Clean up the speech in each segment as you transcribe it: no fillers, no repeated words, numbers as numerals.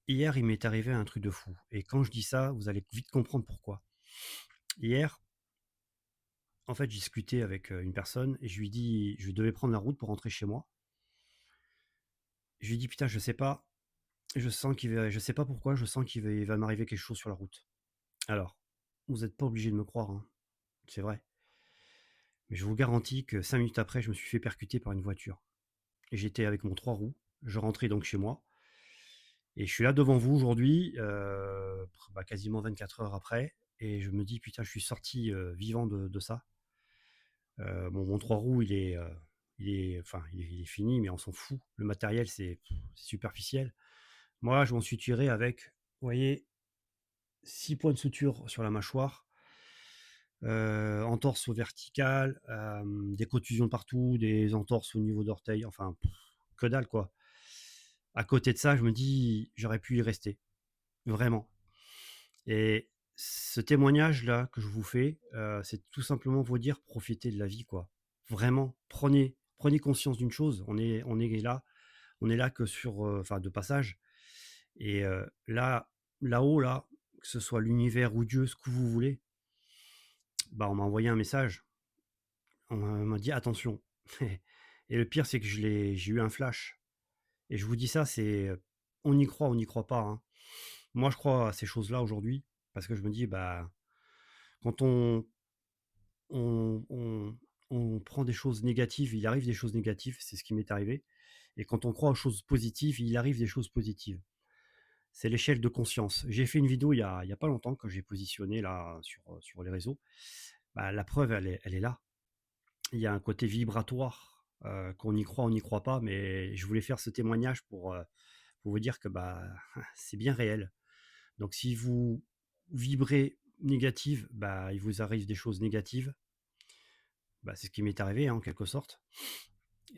Hier, il m'est arrivé un truc de fou et quand je dis ça, vous allez vite comprendre pourquoi. Hier, en fait, j'ai discuté avec, une personne et je devais prendre la route pour rentrer chez moi. Je lui ai dit: «Putain, je sais pas, je sais pas pourquoi, je sens qu'il va m'arriver quelque chose sur la route». Alors, vous êtes pas obligés de me croire, hein, c'est vrai, mais je vous garantis que 5 minutes après, je me suis fait percuter par une voiture et j'étais avec mon 3 roues. Je rentrais donc chez moi et je suis là devant vous aujourd'hui, quasiment 24 heures après et je me dis: «Putain, je suis sorti, vivant de ça». Bon, mon 3 roues, il est fini, mais on s'en fout. Le matériel, c'est superficiel. Moi, je m'en suis tiré avec, vous voyez, 6 points de suture sur la mâchoire, entorse au vertical, des contusions partout, des entorses au niveau d'orteils, enfin, que dalle, quoi. À côté de ça, je me dis: «J'aurais pu y rester», vraiment. Et ce témoignage-là que je vous fais, c'est tout simplement vous dire: «Profitez de la vie, quoi». Vraiment, prenez conscience d'une chose, on est là que sur, enfin de passage et là-haut là, que ce soit l'univers ou Dieu, ce que vous voulez, bah, on m'a envoyé un message. On m'a dit: «Attention». Et le pire, c'est que j'ai eu un flash et je vous dis ça, on y croit, on n'y croit pas, hein. Moi, je crois à ces choses-là aujourd'hui parce que je me dis: «Bah, quand on on on prend des choses négatives, il arrive des choses négatives», c'est ce qui m'est arrivé et quand on croit aux choses positives, il arrive des choses positives. C'est l'échelle de conscience. J'ai fait une vidéo il y a pas longtemps que j'ai positionnée là sur les réseaux. Bah, la preuve, elle est là. Il y a un côté vibratoire, qu'on y croit, on n'y croit pas, mais je voulais faire ce témoignage pour vous dire que, bah, c'est bien réel. Donc si vous vibrez négative, bah, il vous arrive des choses négatives. Bah, c'est ce qui m'est arrivé, hein, en quelque sorte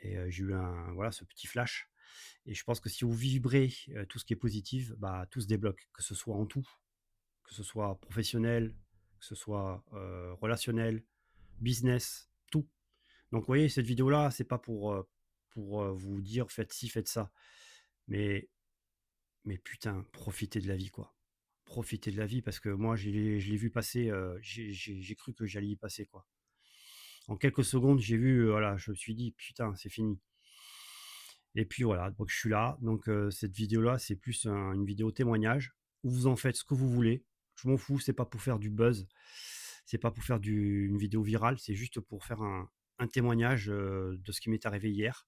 et j'ai eu ce petit flash et je pense que si vous vibrez, tout ce qui est positif, bah, tout se débloque, que ce soit en tout, que ce soit professionnel, que ce soit, relationnel, business, tout. Donc vous voyez, cette vidéo-là, c'est pas pour vous dire: «Faites ci, faites ça», mais putain, profitez de la vie, quoi. Profitez de la vie parce que moi, je l'ai vu passer, j'ai cru que j'allais y passer, quoi. En quelques secondes, j'ai vu, voilà, je me suis dit: «Putain, c'est fini» et puis voilà, donc je suis là, donc cette vidéo-là, c'est plus une vidéo témoignage où vous en faites ce que vous voulez. Je m'en fous, c'est pas pour faire du buzz, c'est pas pour faire une vidéo virale, c'est juste pour faire un témoignage, de ce qui m'est arrivé hier